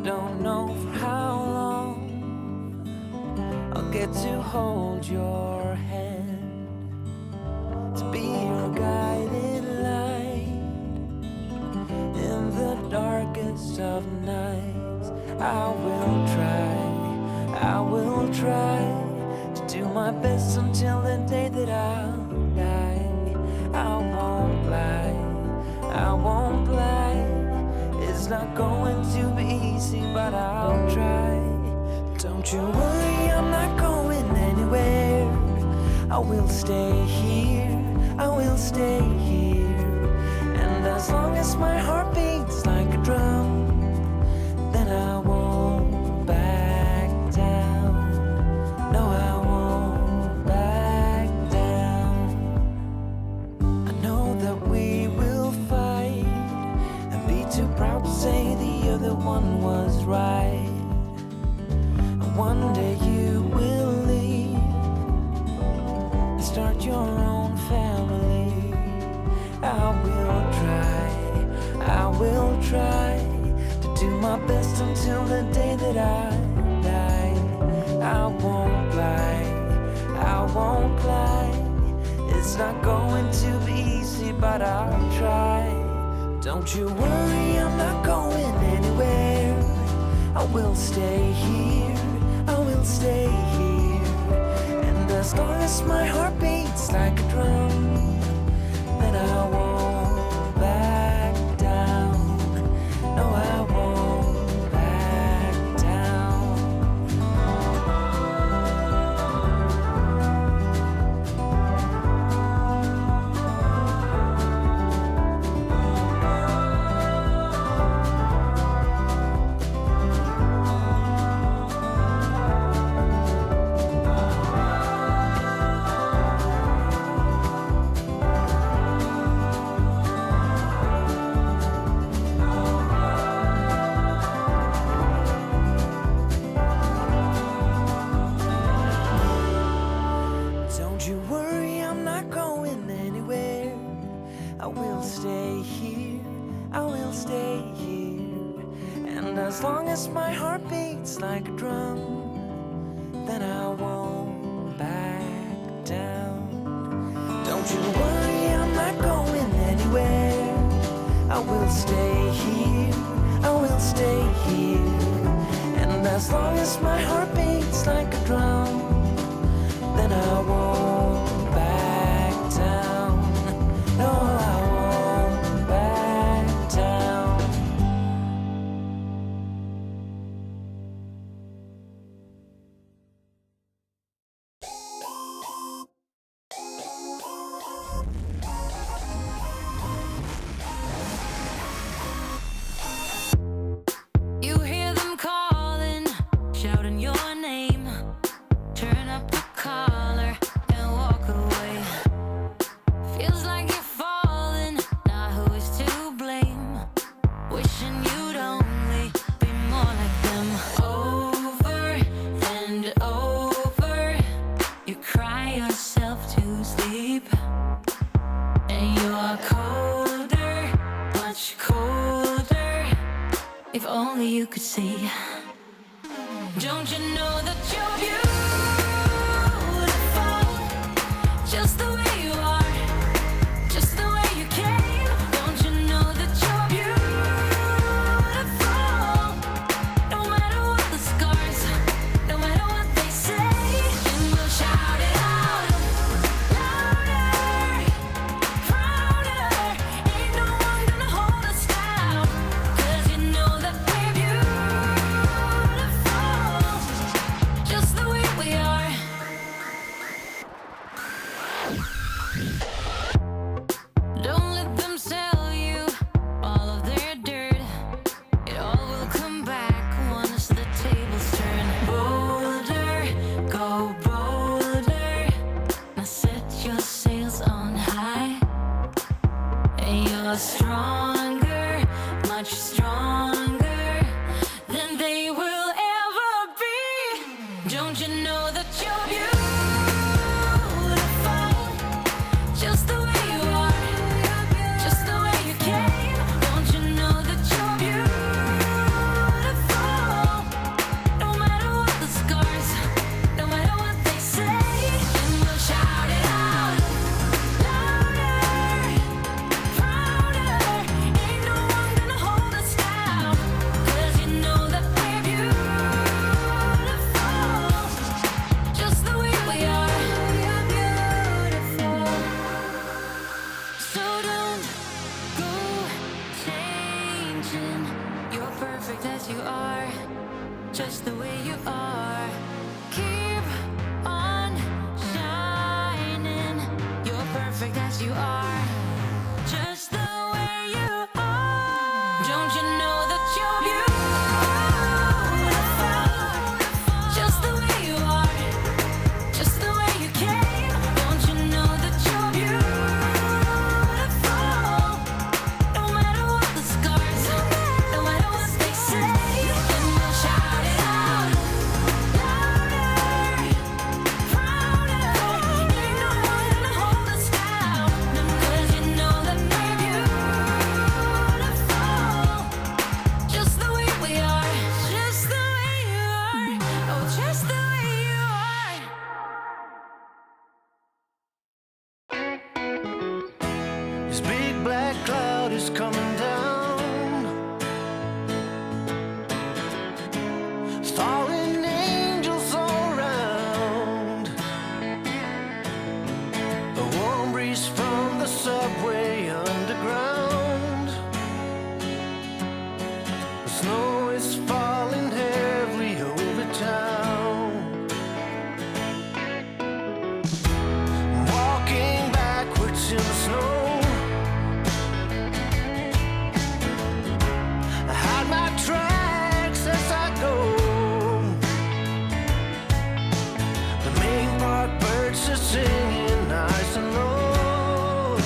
don't know for how long I'll get to hold your hand, to be your guiding light in the darkest of nights. I will try to do my best until the day that I'll die. I won't lie, it's not going to be easy, but I'll try. Don't you worry, I'm not going anywhere. I will stay here, I will stay here. And as long as my heart beats like a drum, then I won't back down. No, I won't back down. I know that we will fight and be too proud to say the other one was right. And one day you will leave and start your own family. I will try to do my best until the day that I die. I won't lie, it's not going to be easy, but I'll try. Don't you worry, I'm not going anywhere. I will stay here, I will stay here. And as long as my heart beats like a drum, then I won't back down. No, I won't back down. Don't you worry, I'm not going anywhere. I will stay here, I will stay here. And as long as my heart beats like a drum, then I won't back down. Don't you worry, I'm not going anywhere. I will stay here, I will stay here. And as long as my heart beats like a drum, then I won't back down. No, I won't back down. You hear them calling, shouting your name. Turn up the collar and walk away. Feels like you're falling, now who is to blame? Wishing you'd only be more like them. Over and over, you cry yourself to sleep. And you're colder, much colder. If only you could see. Don't you know that you're beautiful, just the way you are, just the way you came? Don't you know that you're beautiful, no matter what the scars, no matter what they say? And we'll shout it out, louder, prouder. Ain't no one gonna hold us down, 'cause you know that we're beautiful, just the way we are. Don't let them sell you all of their dirt. It all will come back once the tables turn. Bolder, go bolder. Now set your sails on high. And you're stronger, much stronger than they will ever be. Don't you know that you're beautiful, just the way you are, just the way you came? Don't you know that you're beautiful, is coming down. Fallen angels all around. A warm breeze from the subway underground. The snow is falling heavily over town. Walking backwards in the snow. I hide my tracks as I go. The main park birds are singing nice and low.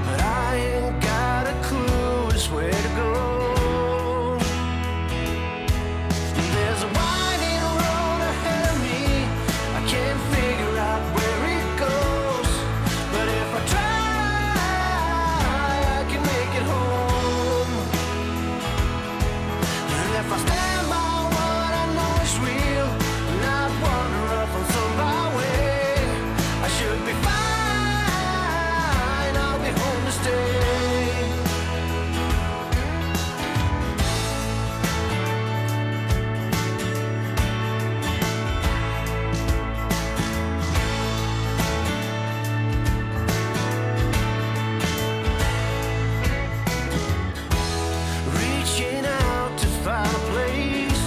But I ain't got a clue as where to go. There's a winding road ahead of me. I can't figure out where it goes. But if I try, I can make it home. And if I stand by what I know is real, not wander off on some byway, I should be fine. I'll be home to stay. Reaching out to find a place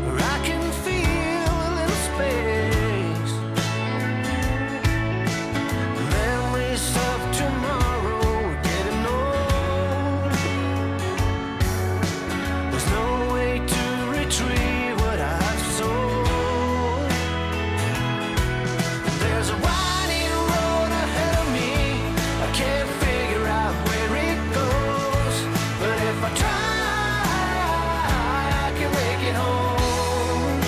where I can feel a little space. Memories of tomorrow are getting old. There's no way to retrieve what I've sold. There's a winding road ahead of me. I can't figure out where it goes. But if I try, I can make it home.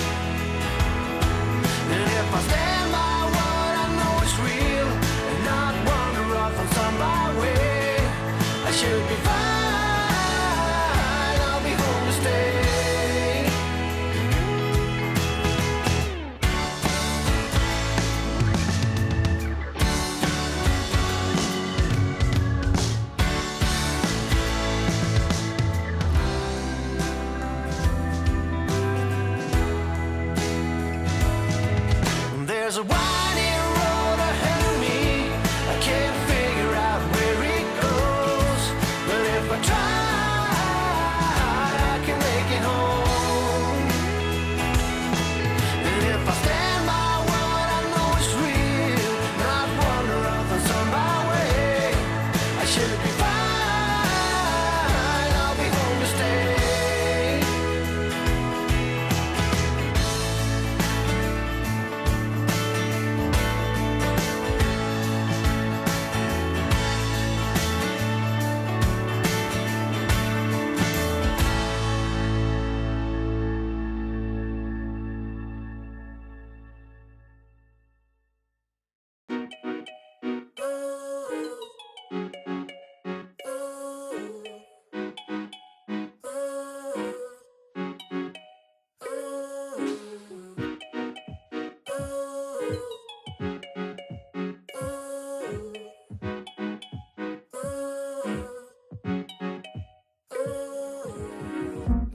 And if I stand by what I know is real and not wander off on some byway, I should be fine. I'll be home to stay. There's a winding road ahead of me. I can't figure out where it goes. But if I try, I can make it home. And if I stand by what I know is real, not wander off on some byway, I should be fine. I'll be home to stay.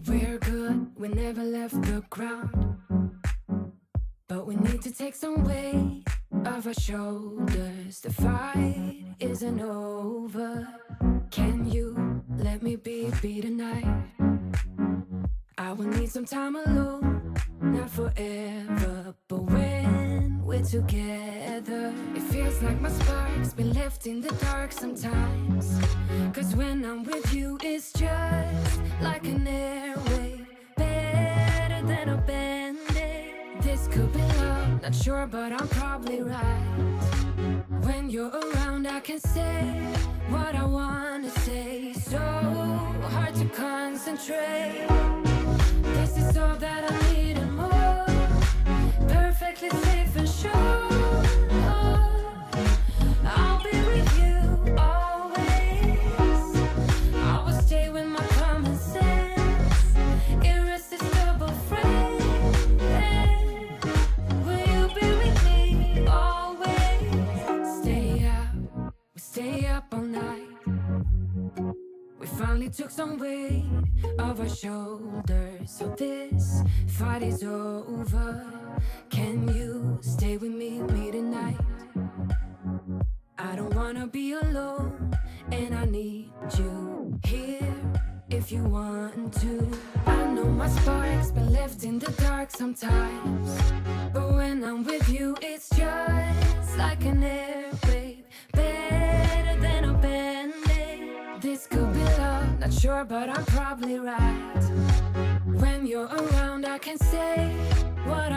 We're good, we never left the ground. But we need to take some weight off our shoulders. The fight isn't over. Can you let me be tonight? I will need some time alone, not forever. But when we're together, it feels like my spark's been left in the dark sometimes. Cause when I'm with you, it's just like an airwave, better than a band-aid. This could be love, not sure, but I'm probably right. When you're around, I can say what I wanna say. So hard to concentrate. This is all that I need and more. Perfectly safe and sure. I'll be with you always. I will stay with my common sense. Irresistible friend. Will you be with me always? took some weight off our shoulders. So this fight is over. Can you stay with me tonight? I don't wanna be alone, and I need you here if you want to. I know my spark's been left in the dark sometimes, but when I'm with you, it's just like an airwave, better than a band-aid. This could be love, not sure, but I'm probably right. When you're around, I can say what